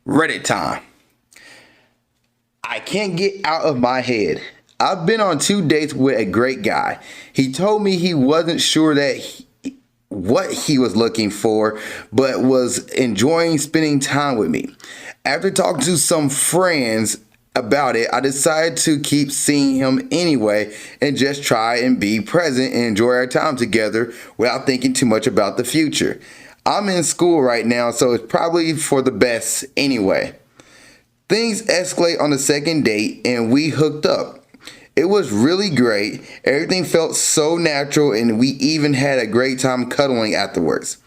Reddit time. I can't get out of my head. I've been on 2 dates with a great guy. He told me he wasn't sure what he was looking for, but was enjoying spending time with me. After talking to some friends about it, I decided to keep seeing him anyway and just try and be present and enjoy our time together without thinking too much about the future. I'm in school right now, so it's probably for the best anyway. Things escalate on the second date and we hooked up. It was really great. Everything felt so natural and we even had a great time cuddling afterwards.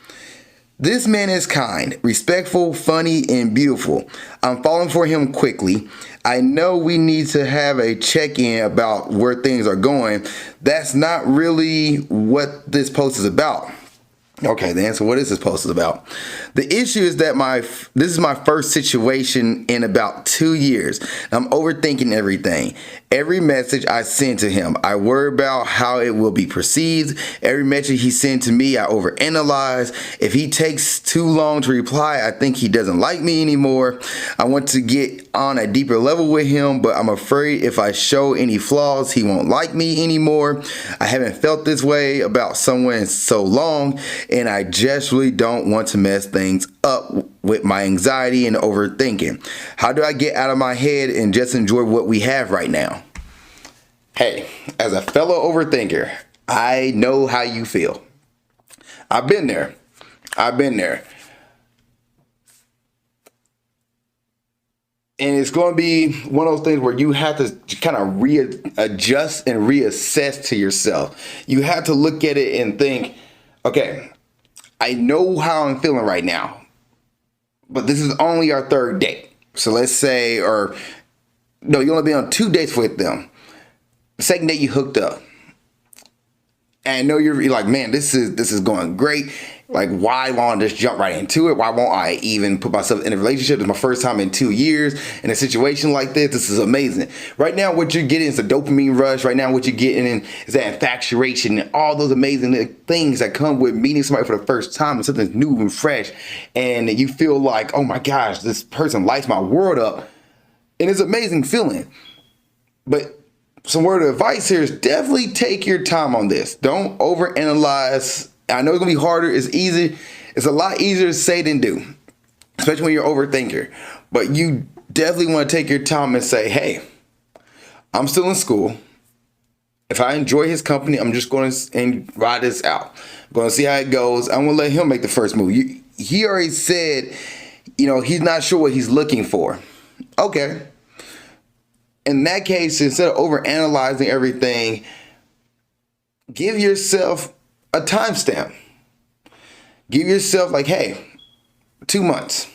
This man is kind, respectful, funny, and beautiful. I'm falling for him quickly. I know we need to have a check-in about where things are going. That's not really what this post is about. Okay, the answer, what is this post about? The issue is that this is my first situation in about 2 years. I'm overthinking everything. Every message I send to him, I worry about how it will be perceived. Every message he sends to me, I overanalyze. If he takes too long to reply, I think he doesn't like me anymore. I want to get on a deeper level with him, but I'm afraid if I show any flaws, he won't like me anymore. I haven't felt this way about someone in so long, and I just really don't want to mess things up with my anxiety and overthinking. How do I get out of my head and just enjoy what we have right now? Hey, as a fellow overthinker, I know how you feel. I've been there. And it's going to be one of those things where you have to kind of readjust and reassess to yourself. You have to look at it and think, okay, I know how I'm feeling right now, but this is only our third date. So let's say, or no, you only been on 2 dates with them. The second date you hooked up. And I know you're like, man, this is going great. Like, why won't I just jump right into it? Why won't I even put myself in a relationship? It's my first time in 2 years in a situation like this. This is amazing. Right now, what you're getting is a dopamine rush. Right now, what you're getting is that infatuation and all those amazing things that come with meeting somebody for the first time and something new and fresh. And you feel like, oh my gosh, this person lights my world up. And it's an amazing feeling. But some word of advice here is definitely take your time on this. Don't overanalyze. I know it's gonna be harder. It's easy. It's a lot easier to say than do, especially when you're an overthinker. But you definitely want to take your time and say, hey, I'm still in school. If I enjoy his company, I'm just going to ride this out. I'm going to see how it goes. I'm going to let him make the first move. He already said, he's not sure what he's looking for. Okay. In that case, instead of overanalyzing everything, give yourself a timestamp. Give yourself like, hey, 2 months,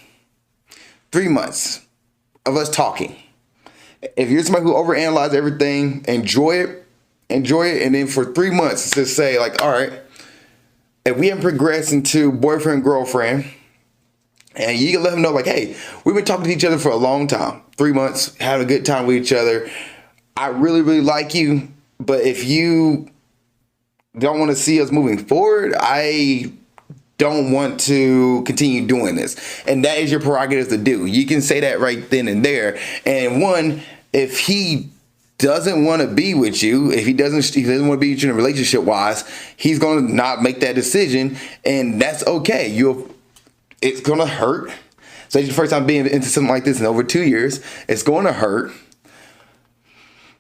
3 months of us talking. If you're somebody who overanalyzes everything, enjoy it. And then for 3 months, just say like, all right, if we haven't progressed into boyfriend, girlfriend, and you can let them know like, hey, we've been talking to each other for a long time, 3 months, having a good time with each other. I really, really like you. But if you don't want to see us moving forward, I don't want to continue doing this. And that is your prerogative to do. You can say that right then and there. And one, if he doesn't want to be with you, if he doesn't want to be with you in a relationship wise, he's going to not make that decision. And that's okay. It's going to hurt. So it's your first time being into something like this in over 2 years. It's going to hurt.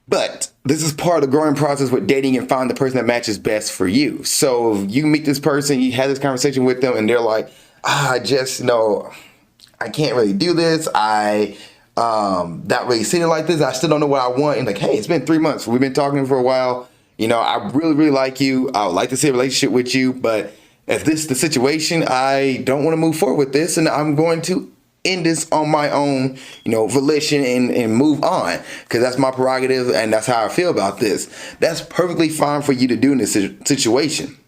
But this is part of the growing process with dating and find the person that matches best for you. So you meet this person, you have this conversation with them, and they're like, I can't really do this. Not really seeing it like this. I still don't know what I want. And like, hey, it's been 3 months. We've been talking for a while. I really, really like you. I would like to see a relationship with you. But if this is the situation, I don't want to move forward with this. And I'm going to end this on my own, volition and move on, because that's my prerogative and that's how I feel about this. That's perfectly fine for you to do in this situation.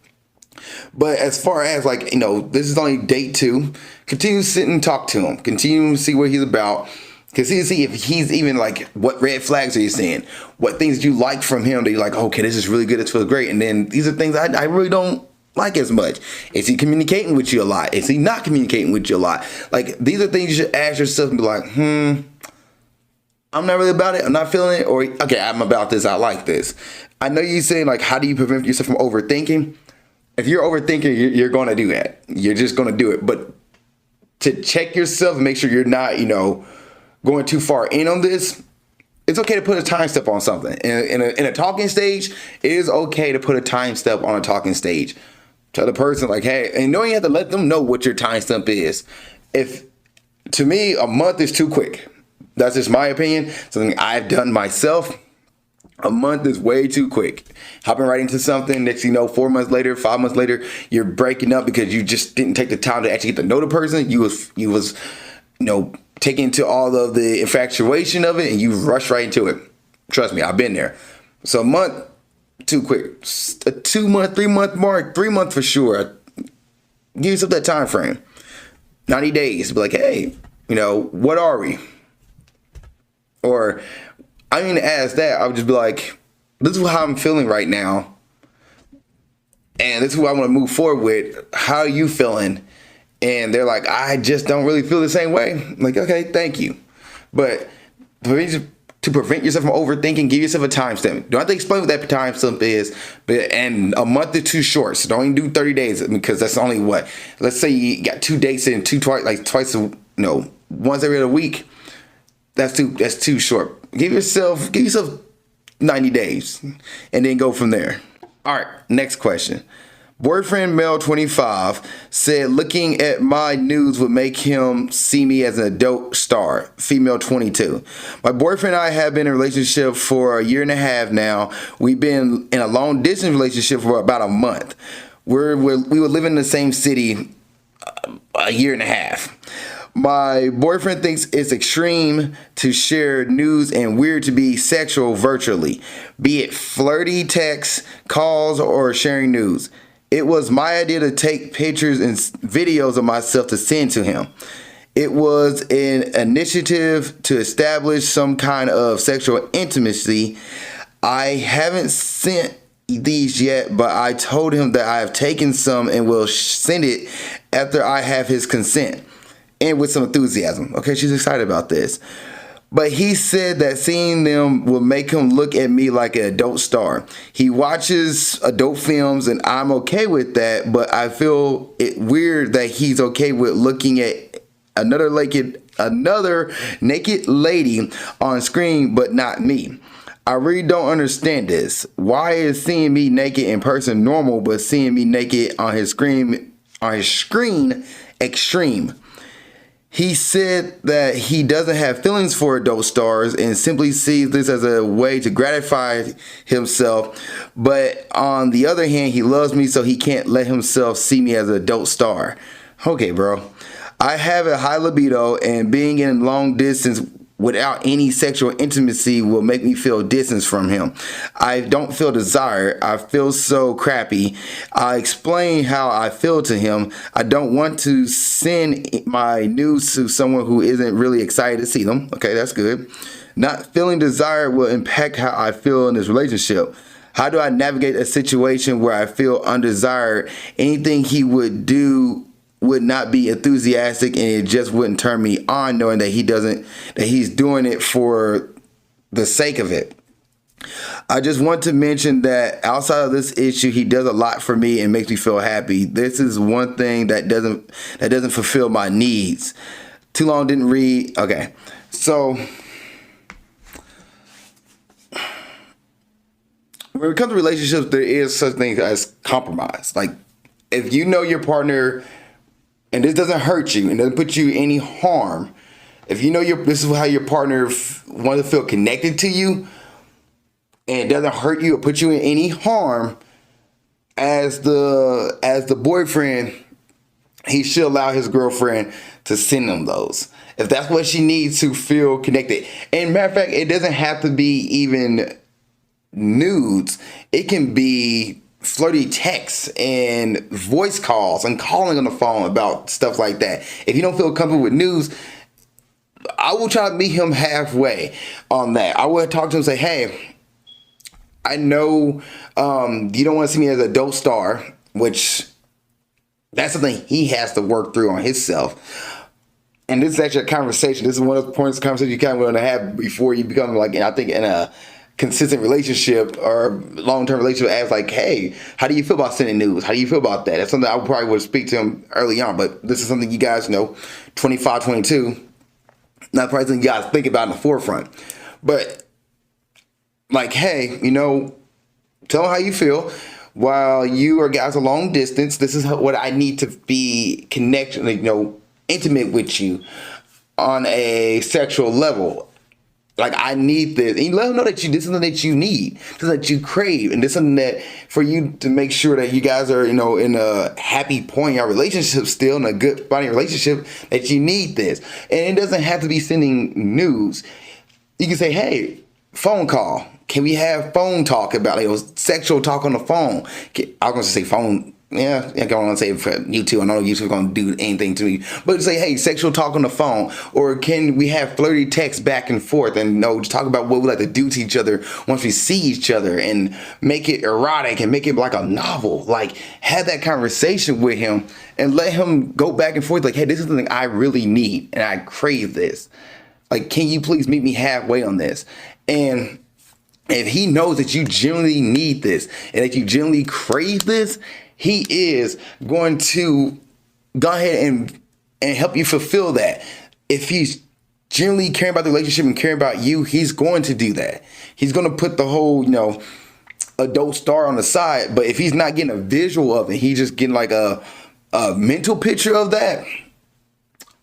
But as far as this is only date 2, continue to sit and talk to him. Continue to see what he's about. Continue to see if he's even like, what red flags are you seeing? What things do you like from him that you're like, okay, this is really good. This feels great. And then these are things I really don't like as much? Is he communicating with you a lot? Is he not communicating with you a lot? Like, these are things you should ask yourself and be like, I'm not really about it. I'm not feeling it. Or, okay, I'm about this. I like this. I know you're saying, like, how do you prevent yourself from overthinking? If you're overthinking, you're going to do that. You're just going to do it. But to check yourself and make sure you're not, going too far in on this, it's okay to put a time step on something. In a talking stage, it is okay to put a time step on a talking stage. Tell the person, like, hey, and you don't have to let them know what your time step is. To me, a month is too quick. That's just my opinion. Something I've done myself. A month is way too quick. Hopping right into something, next 4 months later, 5 months later, you're breaking up because you just didn't take the time to actually get to know the person. You was taking into all of the infatuation of it, and you rush right into it. Trust me, I've been there. So a month, too quick. A 2 month, 3 month mark, 3 months for sure. Give yourself that time frame. 90 days. Be like, hey, what are we? Or I didn't ask that. I would just be like, this is how I'm feeling right now. And this is who I want to move forward with. How are you feeling? And they're like, I just don't really feel the same way. I'm like, okay, thank you. But to prevent yourself from overthinking, give yourself a time stamp. Don't have to explain what that time stamp is. And a month is too short. So don't even do 30 days because that's only what? Let's say you got 2 dates in twice, once every other week. That's too short. Give yourself 90 days and then go from there. All right, next question. Boyfriend male 25 said looking at my nudes would make him see me as an adult star. Female 22. My boyfriend and I have been in a relationship for a year and a half now. We've been in a long distance relationship for about a month. We were living in the same city a year and a half. My boyfriend thinks it's extreme to share nudes and weird to be sexual virtually, be it flirty texts, calls, or sharing nudes. It was my idea to take pictures and videos of myself to send to him. It was an initiative to establish some kind of sexual intimacy. I haven't sent these yet, but I told him that I have taken some and will send it after I have his consent. And with some enthusiasm. Okay, she's excited about this. But he said that seeing them will make him look at me like an adult star. He watches adult films and I'm okay with that, but I feel it weird that he's okay with looking at another naked lady on screen, but not me. I really don't understand this. Why is seeing me naked in person normal, but seeing me naked on his screen extreme? He said that he doesn't have feelings for adult stars and simply sees this as a way to gratify himself. But on the other hand, he loves me, so he can't let himself see me as an adult star. Okay, bro. I have a high libido, and being in long distance without any sexual intimacy will make me feel distance from him. I don't feel desire. I feel so crappy. I explain how I feel to him. I don't want to send my nudes to someone who isn't really excited to see them. Okay, that's good. Not feeling desire will impact how I feel in this relationship. How do I navigate a situation where I feel undesired? Anything he would do would not be enthusiastic, and it just wouldn't turn me on knowing that he's doing it for the sake of it. I just want to mention that outside of this issue, he does a lot for me and makes me feel happy. This is one thing that doesn't fulfill my needs. Too long didn't read. Okay. So when it comes to relationships, there is such thing as compromise. Like, if you know your partner and this doesn't hurt you and doesn't put you in any harm, if you know this is how your partner wants to feel connected to you and it doesn't hurt you or put you in any harm, as the boyfriend, he should allow his girlfriend to send him those. If that's what she needs to feel connected. And matter of fact, it doesn't have to be even nudes. It can be flirty texts and voice calls and calling on the phone about stuff like that. If you don't feel comfortable with news, I will try to meet him halfway on that. I will talk to him and say, hey, I know you don't want to see me as an adult star, which That's something he has to work through on himself. And this is actually a conversation. This is one of the points of conversation you kind of want to have before you become like, I think, in a consistent relationship or long-term relationship, as like, hey, how do you feel about sending news? How do you feel about that? That's something I probably would speak to him early on, but this is something you guys know, 25, 22, not probably something you guys think about in the forefront. But like, hey, tell them how you feel. While you or guys are long distance, this is what I need to be connected, intimate with you on a sexual level. Like, I need this. And you let them know that this is something that you need, something that you crave, and this is something that for you to make sure that you guys are, in a happy point in your relationship, still in a good spot in your relationship, that you need this. And it doesn't have to be sending news. You can say, hey, phone call. Can we have phone talk about sexual talk on the phone? I was going to say phone. Yeah, I don't want to say it for YouTube. I know YouTube going to do anything to me. But say, hey, sexual talk on the phone. Or can we have flirty text back and forth and just talk about what we like to do to each other once we see each other, and make it erotic and make it like a novel. Like, have that conversation with him and let him go back and forth. Like, hey, this is something I really need and I crave this. Like, can you please meet me halfway on this? And if he knows that you genuinely need this and that you genuinely crave this, he is going to go ahead and help you fulfill that. If he's genuinely caring about the relationship and caring about you, he's going to do that. He's going to put the whole, adult star on the side. But if he's not getting a visual of it, he's just getting like a mental picture of that,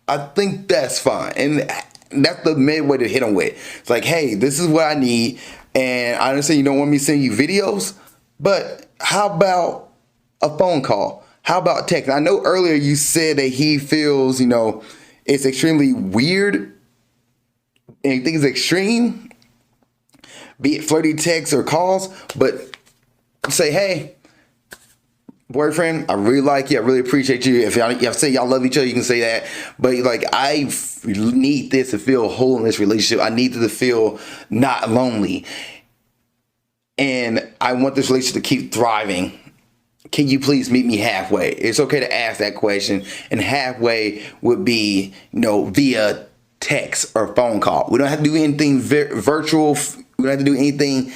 I think that's fine. And that's the main way to hit him with. It's like, hey, this is what I need. And I understand you don't want me to send you videos, but how about a phone call? How about text? I know earlier you said that he feels, it's extremely weird and he thinks it's extreme, be it flirty texts or calls, but say, hey, boyfriend, I really like you. I really appreciate you. If y'all say y'all love each other, you can say that. But like, I need this to feel whole in this relationship. I need to feel not lonely. And I want this relationship to keep thriving. Can you please meet me halfway? It's okay to ask that question. And halfway would be, via text or phone call. We don't have to do anything virtual. We don't have to do anything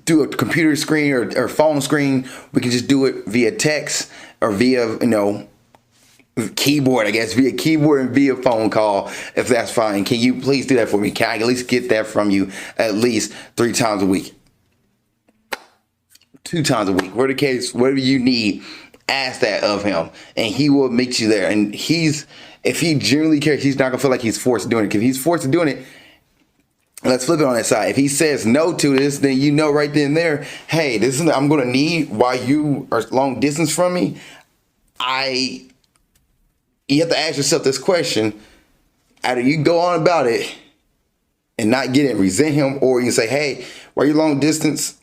through a computer screen or phone screen. We can just do it via text or via, keyboard, I guess, via keyboard and via phone call, if that's fine. Can you please do that for me? Can I at least get that from you at least 3 times a week? 2 times a week, whatever the case, whatever you need, ask that of him, and he will meet you there. And if he genuinely cares, he's not gonna feel like he's forced to doing it. If he's forced to doing it, let's flip it on that side. If he says no to this, then right then and there, hey, this is something I'm gonna need while you are long distance from me. You have to ask yourself this question: either you go on about it and not get it, resent him, or you say, hey, while you're long distance,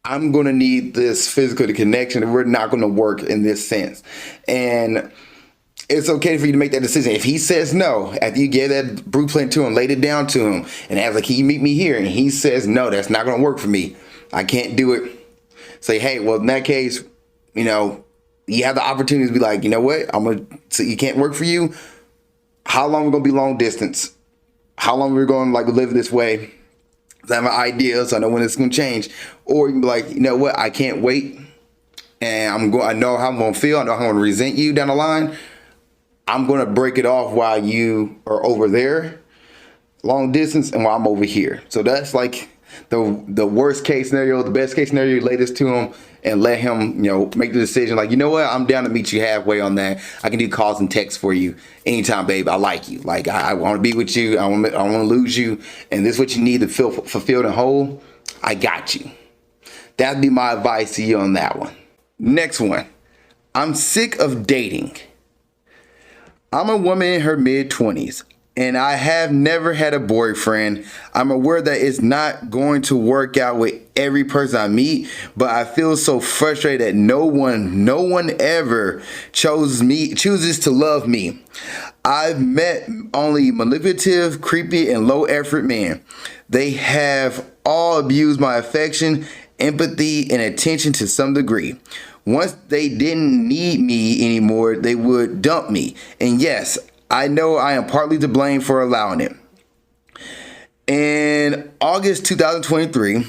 I'm going to need this physical connection, and we're not going to work in this sense. And it's okay for you to make that decision. If he says no, after you gave that blueprint to him, laid it down to him, and asked, like, can you meet me here? And he says, no, that's not going to work for me. I can't do it. Say, hey, well, in that case, you have the opportunity to be like, you know what? So you can't work for you. How long are we going to be long distance? How long are we going to live this way? I have an idea, so I know when it's going to change. Or you can be like, you know what? I can't wait. And I know how I'm going to feel. I know how I'm going to resent you down the line. I'm going to break it off while you are over there, long distance, and while I'm over here. So that's like the worst case scenario. The best case scenario, you lay this to him and let him, make the decision. Like, you know what? I'm down to meet you halfway on that. I can do calls and texts for you anytime, babe. I like you. Like, I want to be with you. I want to lose you. And this is what you need to feel fulfilled and whole. I got you. That'd be my advice to you on that one. Next one. I'm sick of dating. I'm a woman in her mid-20s, and I have never had a boyfriend. I'm aware that it's not going to work out with every person I meet, but I feel so frustrated that no one ever chooses to love me. I've met only manipulative, creepy, and low-effort men. They have all abused my affection, empathy, and attention to some degree. Once they didn't need me anymore, they would dump me. And yes, I know I am partly to blame for allowing it. In August 2023,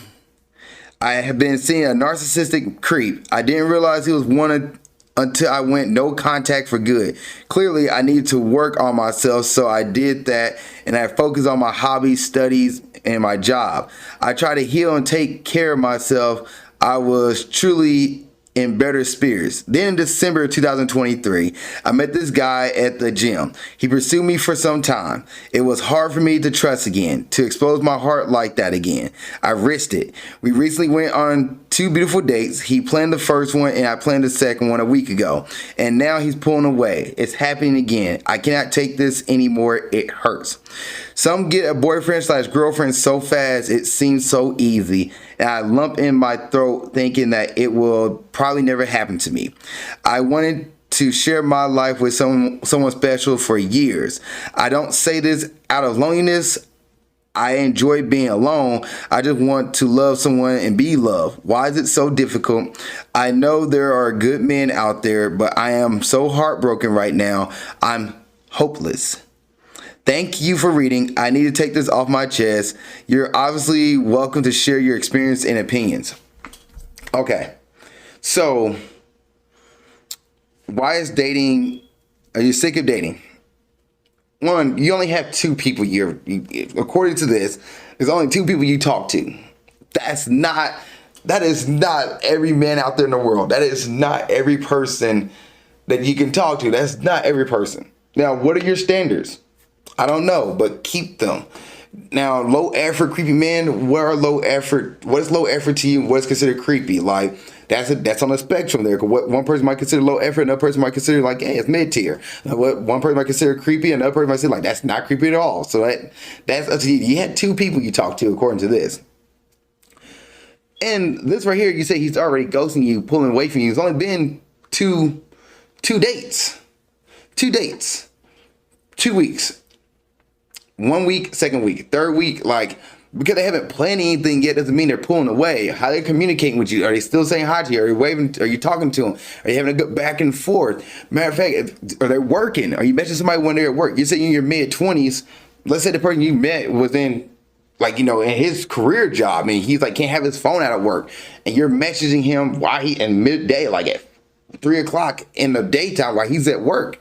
I have been seeing a narcissistic creep. I didn't realize he was one until I went no contact for good. Clearly, I needed to work on myself, so I did that, and I focused on my hobbies, studies, and my job. I try to heal and take care of myself. I was truly in better spirits. Then in December 2023, I met this guy at the gym. He pursued me for some time. It was hard for me to trust again, to expose my heart like that again. I risked it. We recently went on 2 beautiful dates. He planned the first one and I planned the second one a week ago. And now he's pulling away. It's happening again. I cannot take this anymore. It hurts. Some get a boyfriend/girlfriend so fast it seems so easy. And I lump in my throat thinking that it will probably never happen to me. I wanted to share my life with someone special for years. I don't say this out of loneliness. I enjoy being alone. I just want to love someone and be loved. Why is it so difficult? I know there are good men out there, but I am so heartbroken right now. I'm hopeless. Thank you for reading. I need to take this off my chest. You're obviously welcome to share your experience and opinions. Okay, so why is dating? Are you sick of dating? One, you only have 2 people according to this, there's only 2 people you talk to. That is not every man out there in the world. That is not every person that you can talk to. That's not every person. Now, what are your standards? I don't know, but keep them. Now, low effort, creepy men, what is low effort to you? What is considered creepy? Like, that's on the spectrum there. What one person might consider low effort, another person might consider like, hey, it's mid tier. What one person might consider creepy, another person might say like, that's not creepy at all. So that's up to you. You had 2 people you talked to according to this. And this right here, you say he's already ghosting you, pulling away from you. It's only been two dates. 2 dates. 2 weeks. 1 week, second week, third week, like, because they haven't planned anything yet doesn't mean they're pulling away. How are they communicating with you? Are they still saying hi to you? Are you waving? Are you talking to them? Are you having a good back and forth? Matter of fact, are they working? Are you messaging somebody when they're at work? You're saying you're in your mid-20s. Let's say the person you met was in, like, in his career job. I mean, he's like, can't have his phone out of work. And you're messaging him while he in midday, like at 3 o'clock in the daytime while he's at work.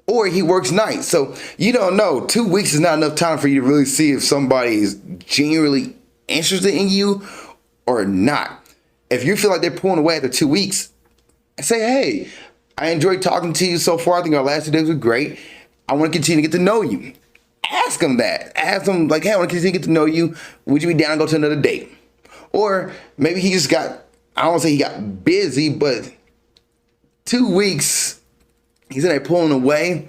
Or he works nights. So you don't know. 2 weeks is not enough time for you to really see if somebody is genuinely interested in you or not. If you feel like they're pulling away after 2 weeks, say, hey, I enjoyed talking to you so far. I think our last 2 days were great. I want to continue to get to know you. Ask them that. Ask them like, hey, I want to continue to get to know you. Would you be down to go to another date? Or maybe he just got, I don't want to say he got busy, but 2 weeks, he's in there pulling away.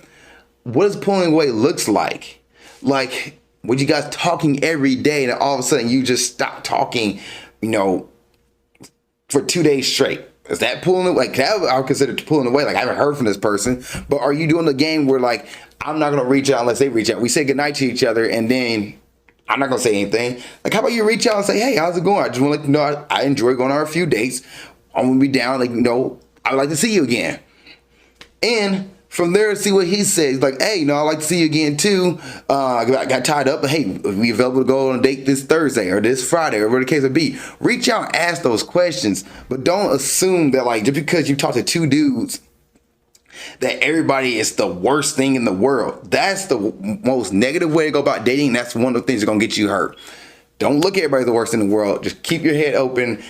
What does pulling away looks like? Like, when you guys talking every day and all of a sudden you just stop talking, for 2 days straight. Is that pulling away? Like, that I would consider pulling away. Like, I haven't heard from this person. But are you doing the game where, like, I'm not going to reach out unless they reach out? We say goodnight to each other and then I'm not going to say anything. Like, how about you reach out and say, hey, how's it going? I just want to let you know I enjoy going on a few dates. I'm going to be down. Like, I would like to see you again. And from there, see what he says. Like, hey, I'd like to see you again too. I got tied up, but hey, we available to go on a date this Thursday or this Friday or whatever the case may be. Reach out and ask those questions, but don't assume that like just because you talk to 2 dudes that everybody is the worst thing in the world. That's the most negative way to go about dating. That's one of the things that's gonna get you hurt. Don't look at everybody the worst in the world. Just keep your head open,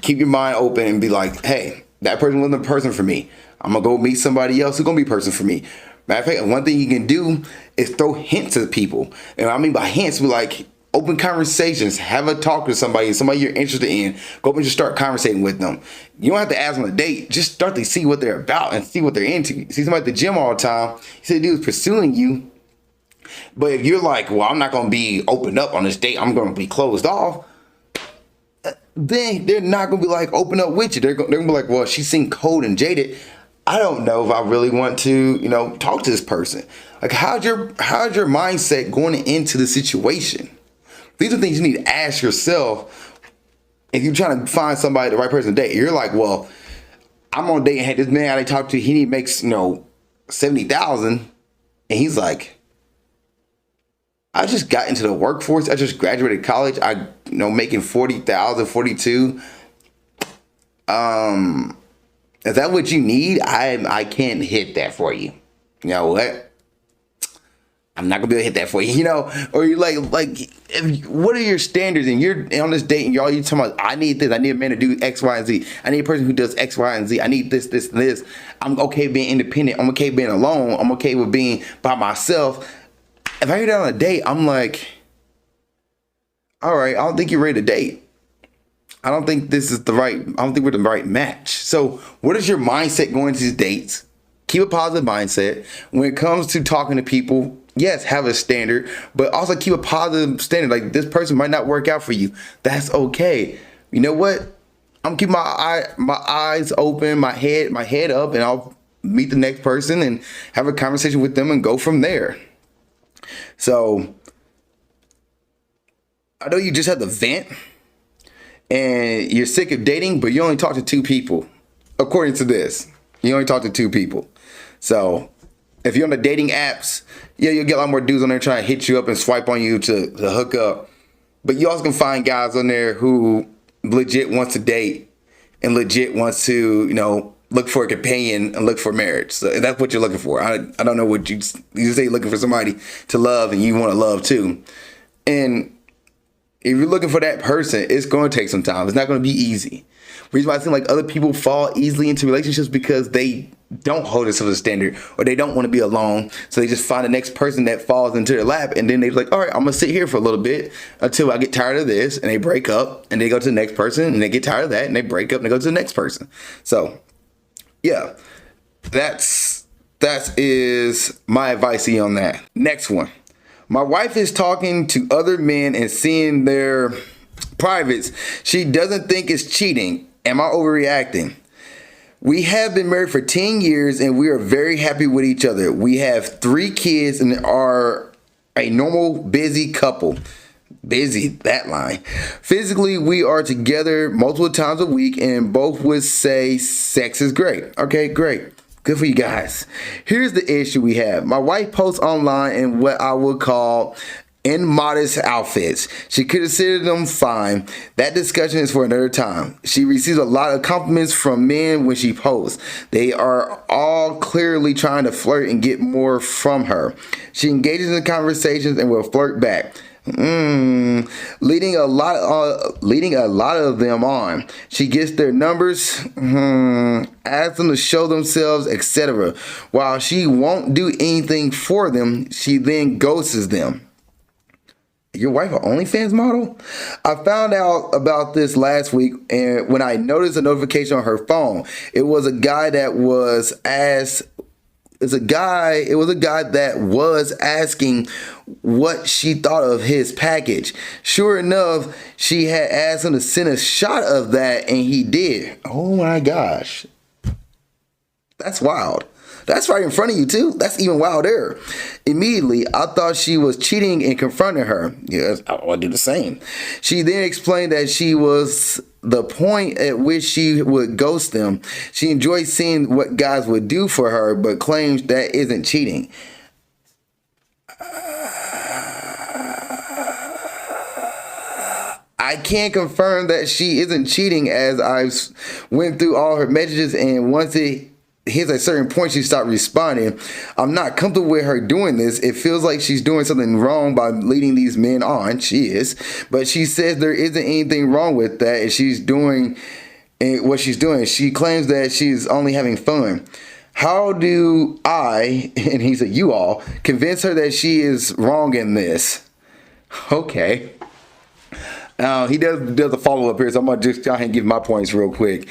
keep your mind open, and be like, hey, that person wasn't a person for me. I'm going to go meet somebody else who's going to be a person for me. Matter of fact, one thing you can do is throw hints at people. And what I mean by hints, be like open conversations. Have a talk with somebody you're interested in. Go up and just start conversating with them. You don't have to ask them on a date. Just start to see what they're about and see what they're into. You see somebody at the gym all the time. You see the dude's pursuing you. But if you're like, well, I'm not going to be opened up on this date. I'm going to be closed off. Then they're not going to be like open up with you. They're going to be like, well, she seemed cold and jaded. I don't know if I really want to, talk to this person. Like, how's your mindset going into the situation? These are things you need to ask yourself if you're trying to find somebody, the right person to date. You're like, well, I'm on a date and had this man I talked to. He makes 70,000, and he's like, I just got into the workforce. I just graduated college. Making 40,000, 42. Is that what you need? I can't hit that for you. You know what? I'm not gonna be able to hit that for you. Or you're what are your standards? And you're on this date and you're talking about, I need this. I need a man to do X, Y, and Z. I need a person who does X, Y, and Z. I need this, this, and this. I'm okay being independent. I'm okay being alone. I'm okay with being by myself. If I hear that on a date, I'm like, all right, I don't think you're ready to date. I don't think we're the right match. So what is your mindset going to these dates? Keep a positive mindset. When it comes to talking to people, yes, have a standard, but also keep a positive standard. Like, this person might not work out for you. That's okay. You know what? I'm keeping my eyes open, my head up, and I'll meet the next person and have a conversation with them and go from there. So I know you just had to vent and you're sick of dating, but you only talk to two people. According to this, you only talk to two people. So if you're on the dating apps, yeah, you'll get a lot more dudes on there trying to hit you up and swipe on you to hook up. But you also can find guys on there who legit wants to date and legit wants to, look for a companion and look for marriage. So that's what you're looking for. I don't know what you say you're looking for somebody to love and you want to love too. And if you're looking for that person, it's going to take some time. It's not going to be easy. The reason why I think like other people fall easily into relationships because they don't hold themselves to a standard or they don't want to be alone. So they just find the next person that falls into their lap. And then they're like, all right, I'm going to sit here for a little bit until I get tired of this. And they break up and they go to the next person and they get tired of that and they break up and they go to the next person. So yeah, that is my advice to you on that. Next one. My wife is talking to other men and seeing their privates. She doesn't think it's cheating. Am I overreacting? We have been married for 10 years and we are very happy with each other. We have 3 kids and are a normal, busy couple. Busy, that line. Physically, we are together multiple times a week and both would say sex is great. Okay, great. Good for you guys. Here's the issue we have. My wife posts online in what I would call immodest outfits. She considers them fine. That discussion is for another time. She receives a lot of compliments from men when she posts. They are all clearly trying to flirt and get more from her. She engages in conversations and will flirt back. Leading a lot of them on. She gets their numbers, asks them to show themselves, etc. While she won't do anything for them, she then ghosts them. Your wife an OnlyFans model? I found out about this last week, and when I noticed a notification on her phone, it was a guy that was asking what she thought of his package. Sure enough, she had asked him to send a shot of that, and he did. Oh my gosh. That's wild. That's right in front of you too. That's even wilder. Immediately, I thought she was cheating and confronted her. Yes, I would do the same. She then explained that she was the point at which she would ghost them. She enjoyed seeing what guys would do for her, but claims that isn't cheating. I can't confirm that she isn't cheating, as I've went through all her messages, and once it hits a certain point, she stopped responding. I'm not comfortable with her doing this. It feels like she's doing something wrong by leading these men on. She is. But she says there isn't anything wrong with that, and she's doing what she's doing. She claims that she's only having fun. How do I, and he said you all, convince her that she is wrong in this? Okay. He does a follow-up here, so I'm going to just go ahead and give my points real quick.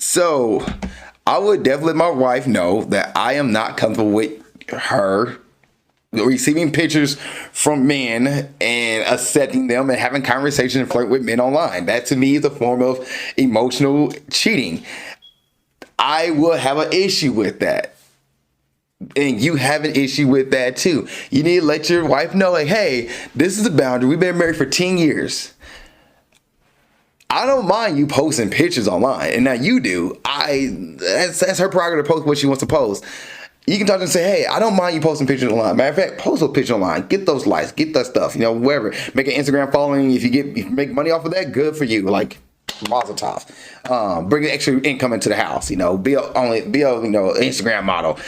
So I would definitely let my wife know that I am not comfortable with her receiving pictures from men and accepting them and having conversations and flirt with men online. That to me is a form of emotional cheating. I will have an issue with that. And you have an issue with that too. You need to let your wife know, like, hey, this is a boundary. We've been married for 10 years. I don't mind you posting pictures online, and now you do. That's her prerogative to post what she wants to post. You can talk to them and say, hey, I don't mind you posting pictures online. Matter of fact, post those pictures online. Get those likes. Get that stuff. You know, wherever. Make an Instagram following. If you make money off of that, good for you. Like, mazel tov. Bring extra income into the house. You know, be a Instagram model.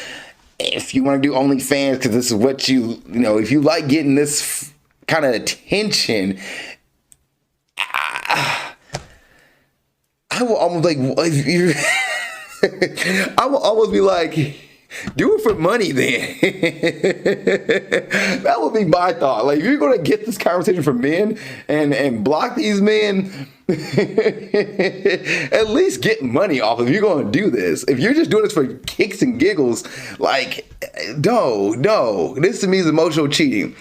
If you want to do OnlyFans, because this is what you know, if you like getting this kind of attention, I will almost like, if you, I will almost be like, do it for money then. That would be my thought. Like, if you're going to get this conversation from men and block these men, at least get money off if you're going to do this. If you're just doing this for kicks and giggles, like, no. This to me is emotional cheating.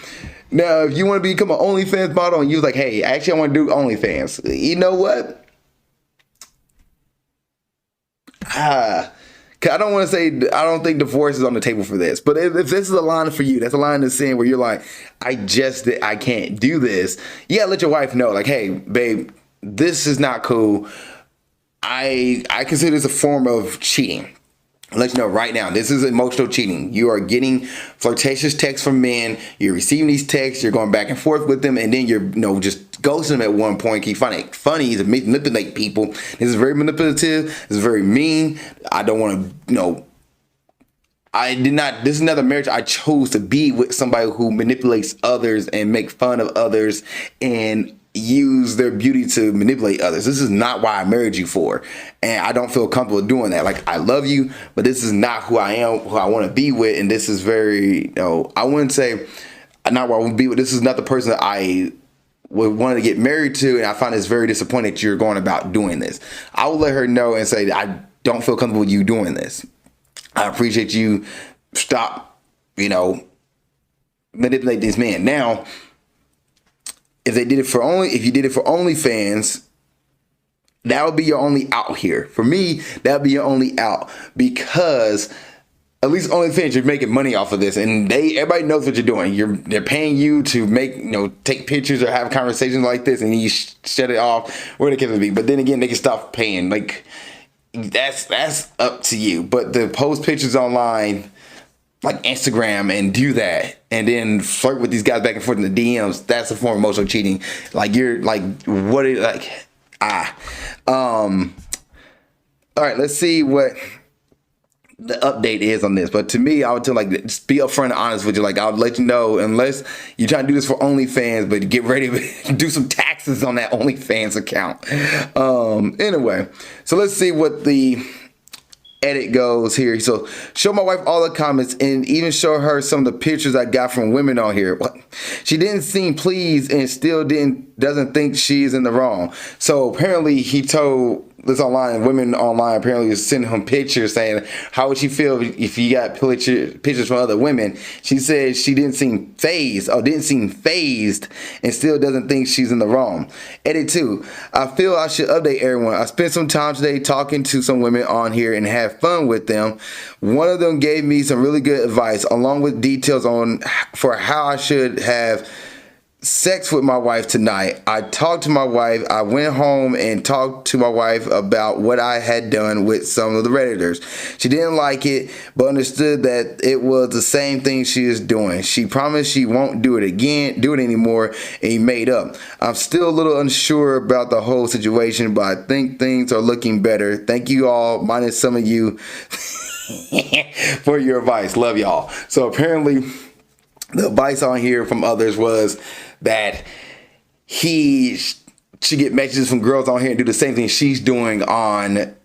Now, if you want to become an OnlyFans model and you're like, hey, actually I want to do OnlyFans. You know what? I don't want to say, I don't think divorce is on the table for this. But if this is a line for you, that's a line that's saying where you're like, I can't do this. You gotta let your wife know, like, hey, babe, this is not cool. I consider this a form of cheating. I'll let you know right now, this is emotional cheating. You are getting flirtatious texts from men. You're receiving these texts. You're going back and forth with them. And then you're, just ghosting them at one point. You find it funny to manipulate people. This is very manipulative. This is very mean. I don't want to, this is another marriage I chose to be with somebody who manipulates others and make fun of others and use their beauty to manipulate others. This is not why I married you for. And I don't feel comfortable doing that. Like, I love you, but this is not who I am, who I want to be with. And this is very, I wouldn't say not who I want to be with. This is not the person that I would want to get married to. And I find it's very disappointing that you're going about doing this. I will let her know and say, I don't feel comfortable with you doing this. I appreciate you. Stop, manipulate these men. Now, if you did it for OnlyFans, that would be your only out here. For me, that would be your only out, because at least OnlyFans, you're making money off of this, and everybody knows what you're doing. They're paying you to take pictures or have conversations like this, and you shut it off, where the case would be. But then again, they can stop paying. Like, that's up to you. But to post pictures online, like Instagram, and do that, and then flirt with these guys back and forth in the DMs, that's a form of emotional cheating. Like, you're like, what is, like, all right, let's see what the update is on this. But to me, I would tell, like, just be upfront and honest with you. Like, I'll let you know, unless you're trying to do this for OnlyFans, but get ready to do some taxes on that OnlyFans account. Anyway, so let's see what the edit goes here. So, show my wife all the comments and even show her some of the pictures I got from women on here. What? She didn't seem pleased and still doesn't think she's in the wrong. So apparently he told this women online apparently was sending him pictures saying, how would she feel if you got pictures from other women? She said she didn't seem phased and still doesn't think she's in the wrong. Edit 2. I feel I should update everyone. I spent some time today talking to some women on here and had fun with them. One of them gave me some really good advice along with details for how I should have sex with my wife tonight. I talked to my wife. I went home and talked to my wife about what I had done with some of the Redditors. She didn't like it, but understood that it was the same thing she is doing. She promised she won't do it anymore, and he made up. I'm still a little unsure about the whole situation, but I think things are looking better. Thank you all, minus some of you, for your advice. Love y'all. So apparently, the advice on here from others was that he should get messages from girls on here and do the same thing she's doing on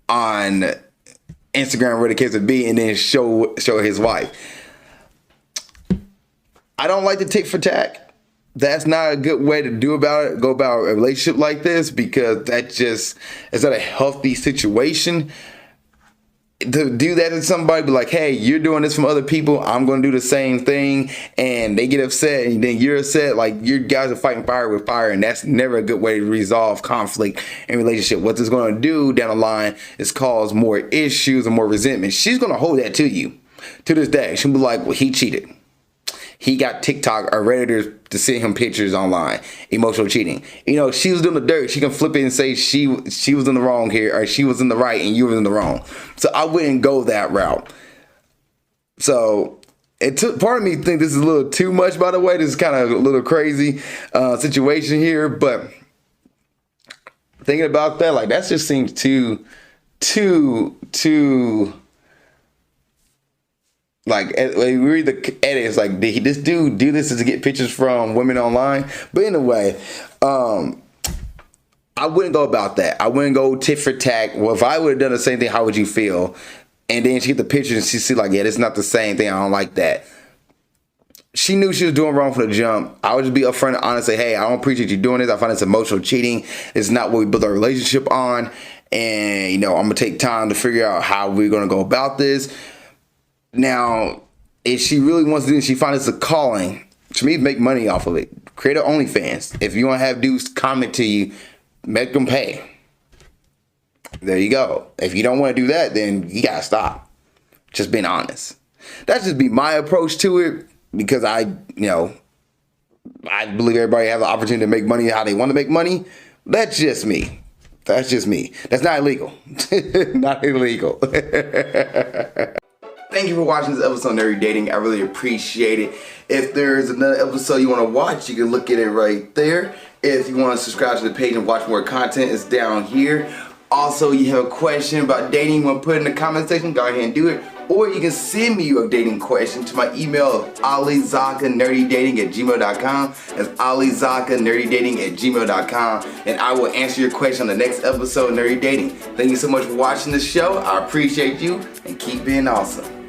Instagram, where the case would be, and then show his wife. I don't like the tick for tack. That's not a good way to go about a relationship like this, because is not a healthy situation. To do that to somebody, be like, hey, you're doing this from other people, I'm going to do the same thing, and they get upset, and then you're upset, like, you guys are fighting fire with fire, and that's never a good way to resolve conflict in relationship. What this is going to do down the line is cause more issues and more resentment. She's going to hold that to you to this day. She'll be like, well, he cheated. he got TikTok or Redditors to send him pictures online, emotional cheating. You know, she was doing the dirt. She can flip it and say she was in the wrong here, or she was in the right and you were in the wrong. So I wouldn't go that route. So it took part of me think this is a little too much. By the way, this is kind of a little crazy situation here, but thinking about that, like that just seems too like we read the edits, like did this dude do this to get pictures from women online? But anyway, I wouldn't go about that. I wouldn't go tit for tat. Well, if I would have done the same thing, how would you feel? And then she get the picture and she see like, yeah, this is not the same thing. I don't like that. She knew she was doing wrong from the jump. I would just be upfront and honest, say, hey, I don't appreciate you doing this. I find it's emotional cheating. It's not what we built our relationship on. And, you know, I'm going to take time to figure out how we're going to go about this. Now, if she really wants to do it, she finds it's a calling. To me, make money off of it. Create an OnlyFans. If you want to have dudes comment to you, make them pay. There you go. If you don't want to do that, then you got to stop. Just being honest. That's just be my approach to it, because I believe everybody has the opportunity to make money how they want to make money. That's just me. That's just me. That's not illegal. Not illegal. Thank you for watching this episode of Nerdy Dating. I really appreciate it. If there's another episode you want to watch, you can look at it right there. If you want to subscribe to the page and watch more content, it's down here. Also, you have a question about dating, you want to put it in the comment section, go ahead and do it. Or you can send me your dating question to my email of alizakkanerdydating@gmail.com. That's alizakkanerdydating@gmail.com. And I will answer your question on the next episode of Nerdy Dating. Thank you so much for watching this show. I appreciate you, and keep being awesome.